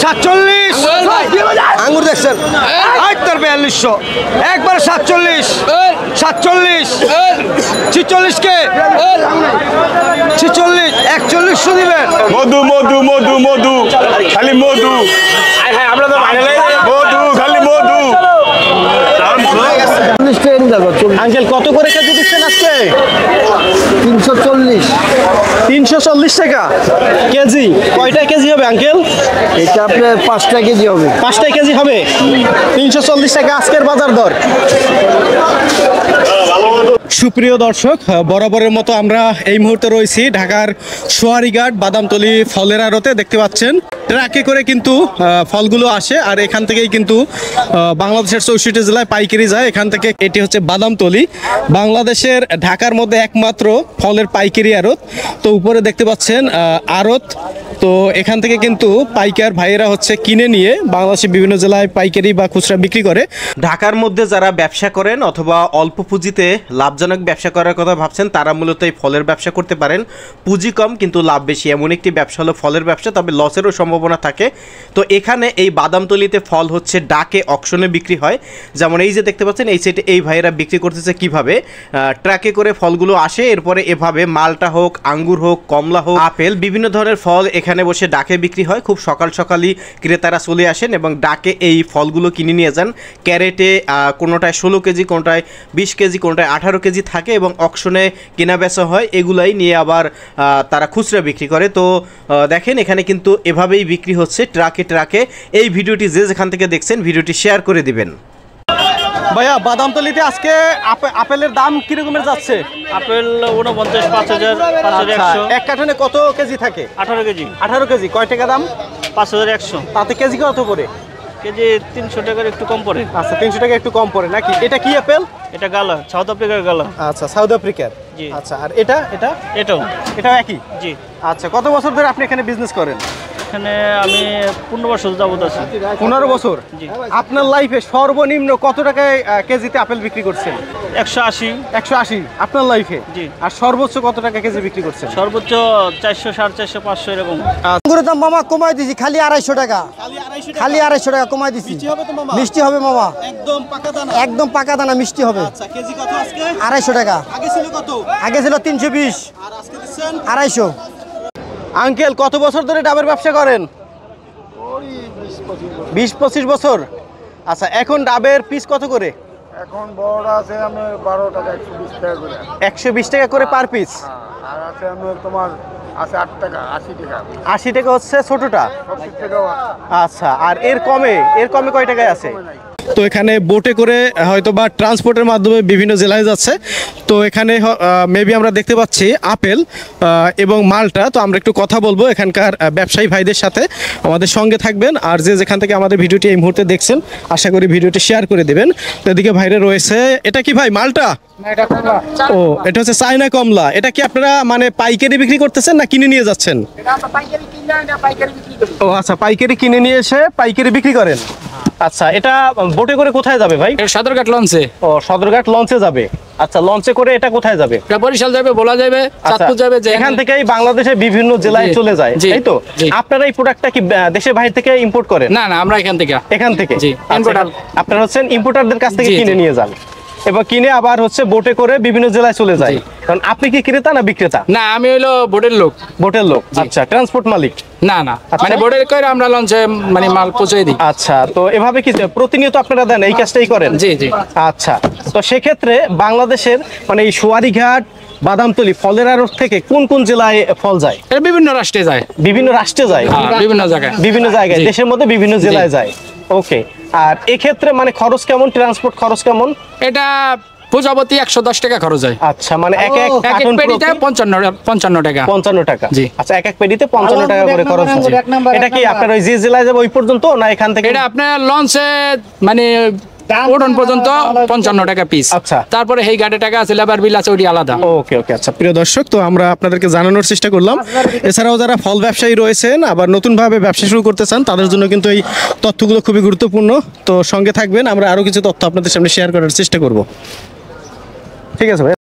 47 আঙ্গুর দেখছেন 4200 একবার 47 47 46 কে 46 4100 দিবেন। মধু মধু মধু মধু খালি মধু আমরা তো মধু খালি মধু। আঙ্কেল কত করে কেজি দিচ্ছেন আজকে? 340। 340 টাকা কেজি। কয়টা কেজি হবে আঙ্কেল? এটা আপনার 5টা কেজি হবে। 5টা কেজি হবে। 340 টাকা আজকের বাজার দর। সুপ্রিয় দর্শক, বরাবরের মতো আমরা এই মুহূর্তে রয়েছি ঢাকার সোয়ারিঘাট বাদামতলী ফলের আড়তে। দেখতে পাচ্ছেন ট্রাকে করে কিন্তু ফলগুলো আসে, আর এখান থেকেই কিন্তু বাংলাদেশের 64 জেলায় পাইকারি যায়। এখান থেকে এটি হচ্ছে বাদামতলী, বাংলাদেশের ঢাকার মধ্যে একমাত্র ফলের পাইকারি আড়ত। তো উপরে দেখতে পাচ্ছেন আড়ত। তো এখান থেকে কিন্তু পাইকার ভাইয়েরা হচ্ছে কিনে নিয়ে বাংলাদেশের বিভিন্ন জেলায় পাইকারি বা খুচরা বিক্রি করে। ঢাকার মধ্যে যারা ব্যবসা করেন অথবা অল্প পুঁজিতে লাভজনক ব্যবসা করার কথা ভাবছেন, তারা মূলত এই ফলের ব্যবসা করতে পারেন। পুঁজি কম কিন্তু লাভ বেশি, এমন একটি ব্যবসা হলো ফলের ব্যবসা, তবে লসেরও সম্ভাবনা থাকে। তো এখানে এই বাদামতলীতে ফল হচ্ছে ডাকে অকশনে বিক্রি হয়। যেমন এই যে দেখতে পাচ্ছেন এই সাইডে এই ভাইয়েরা বিক্রি করতেছে কিভাবে, ট্রাকে করে ফলগুলো আসে, এরপরে এভাবে মালটা হোক, আঙ্গুর হোক, কমলা হোক, আপেল, বিভিন্ন ধরনের ফল এখানে বসে ডাকে বিক্রি হয়। খুব সকাল সকালই ক্রেতারা চলে আসেন এবং ডাকে এই ফলগুলো কিনে নিয়ে যান। ক্যারেটে কোনোটায় 16 কেজি, কোনোটায় 20 কেজি, কোনোটায় 18 কেজি থাকে এবং অকশনে কেনা বেচা হয়। এগুলাই নিয়ে আবার তারা খুচরা বিক্রি করে। তো দেখেন এখানে কিন্তু এভাবেই বিক্রি হচ্ছে ট্রাকে ট্রাকে। এই ভিডিওটি যে যেখান থেকে দেখছেন ভিডিওটি শেয়ার করে দিবেন। ভাইয়া বাদামতলীতে আজকে আপেলের দাম কিরকমের যাচ্ছে? আপেল 49, 5000, 5100। এক কার্টনে কত কেজি থাকে? 18 কেজি। 18 কেজি। কয় টাকা দাম? 5100। তাতে কেজি কত করে? কেজি 300 টাকার একটু কম পড়ে। আচ্ছা 300 টাকা একটু কম পড়ে নাকি? এটা কি আপেল? এটা গালা, সাউথ আফ্রিকার গালা। আচ্ছা সাউথ আফ্রিকার। জি। আচ্ছা আর এটা এটাও একই? জি। আচ্ছা কত বছর ধরে আপনি এখানে বিজনেস করেন? এখানে আমি 15 বছর যাবত আছি। 15 বছর। জি। আপনার লাইফে সর্বনিম্ন কত টাকায় কেজিতে আপেল বিক্রি করছেন? 180। 180 আপনার লাইফে? জি। আর সর্বোচ্চ কত টাকা কেজি বিক্রি করছেন? সর্বোচ্চ 400, 450, 500 এরকম। আঙ্গুরের দাম মামা কমাই দিছি, খালি 250 টাকা। খালি 250 টাকা কমাই দিছি। মিষ্টি হবে তো মামা? মিষ্টি হবে মামা, একদম পাকা দানা? একদম পাকা দানা মিষ্টি হবে। আচ্ছা কেজি কত আজকে? 250 টাকা। আগে ছিল কত? আগে ছিল 320, আর আজকে দিচ্ছেন 250। আঙ্কেল কত বছর ধরে ডাবের ব্যবসা করেন? 20-25 বছর। আচ্ছা এখন ডাবের পিস কত করে? এখন বড় আছে আমি 12 টাকা 120 টাকা করে। 120 টাকা করে পার পিস। আর আছে আমি তোমার আছে 8 টাকা 80 টাকা। 80 টাকা হচ্ছে ছোটটা। 70 টাকাও আছে। আচ্ছা আর এর কমে কয় টাকায় আছে? তো এখানে বোটে করে হয়তো বা ট্রান্সপোর্টের মাধ্যমে বিভিন্ন জেলায় যাচ্ছে। তো এখানে মেবি আমরা দেখতে পাচ্ছি আপেল এবং মালটা। তো আমরা একটু কথা বলবো এখানকার ব্যবসায়ী ভাইদের সাথে, আমাদের সঙ্গে থাকবেন। আর যে যেখান থেকে আমাদের ভিডিওটি এই মুহূর্তে দেখছেন আশা করি ভিডিওটি শেয়ার করে দেবেন। তো এদিকে ভাইরে রয়েছে, এটা কি ভাই মালটা? ও এটা হচ্ছে চায়না কমলা। এটা কি আপনারা মানে পাইকারি বিক্রি করতেছেন না কিনে নিয়ে যাচ্ছেন? ও আচ্ছা পাইকারি কিনে নিয়ে এসে পাইকারি বিক্রি করেন। আচ্ছা এটা বোটে করে কোথায় যাবে ভাই? সদরঘাট লঞ্চে। ও সদরঘাট লঞ্চে যাবে। আচ্ছা লঞ্চে করে এটা কোথায় যাবে? বরিশাল যাবে, বলা যাবে, চাঁদপুর যাবে। এখান থেকেই বাংলাদেশের বিভিন্ন জেলায় চলে যায়, তাই তো? আপনারা এই প্রোডাক্টটা কি দেশের বাইরে থেকে ইম্পোর্ট করেন? না না, আমরা এখান থেকে। এখান থেকে? জি। আপনারা হচ্ছেন ইম্পোর্টারদের কাছ থেকে কিনে নিয়ে যান, এবার কিনে আবার হচ্ছে বোটে করে বিভিন্ন জেলায় চলে যায়। কারণ আপনি কি ক্রেতা না বিক্রেতা? না, আমি হইলো বোটের লোক। বোটের লোক। আচ্ছা ট্রান্সপোর্ট মালিক? না না, মানে বোটের করে আমরা লঞ্চে মানে মাল পৌঁছে দিই। আচ্ছা তো এভাবে কি প্রতিনিয়ত আপনারা দেন, এই কাজটাই করেন? জি জি। আচ্ছা তো সেক্ষেত্রে বাংলাদেশের মানে এই সোয়ারিঘাট বাদামতলী ফলের আড়ত থেকে কোন কোন জেলায় ফল যায়? বিভিন্ন রাষ্ট্রে যায়। বিভিন্ন রাষ্ট্রে যায়? বিভিন্ন জায়গায়, বিভিন্ন জায়গায় দেশের মধ্যে বিভিন্ন জেলায় যায়। ওকে। আর এক্ষেত্রে মানে খরচ কেমন, ট্রান্সপোর্ট খরচ কেমন? এটা প্রজাপতি 110 টাকা খরচ হয়। আচ্ছা মানে এক পেটিতে 55 টাকা। 55 টাকা। জি। আচ্ছা এক পেটিতে 55 টাকা করে খরচ হচ্ছে। এটা কি আপনার ওই যে জেলায় যাবে ওই পর্যন্ত না এখান থেকে? এটা আপনার লঞ্চে মানে ওঠন পর্যন্ত 55 টাকা পিস। আচ্ছা তারপরে এই গাড়ি টাকা আছে, লেবার বিল আছে, ওটি আলাদা। ওকে ওকে। আচ্ছা প্রিয় দর্শক, তো আমরা আপনাদেরকে জানানোর চেষ্টা করলাম। এছাড়াও যারা ফল ব্যবসায়ী রয়েছেন আবার নতুনভাবে ব্যবসা শুরু করতে চান তাদের জন্য কিন্তু এই তথ্যগুলো খুবই গুরুত্বপূর্ণ। তো সঙ্গে থাকবেন, আমরা আরো কিছু তথ্য আপনাদের সামনে শেয়ার করার চেষ্টা করব। ঠিক আছে ভাই।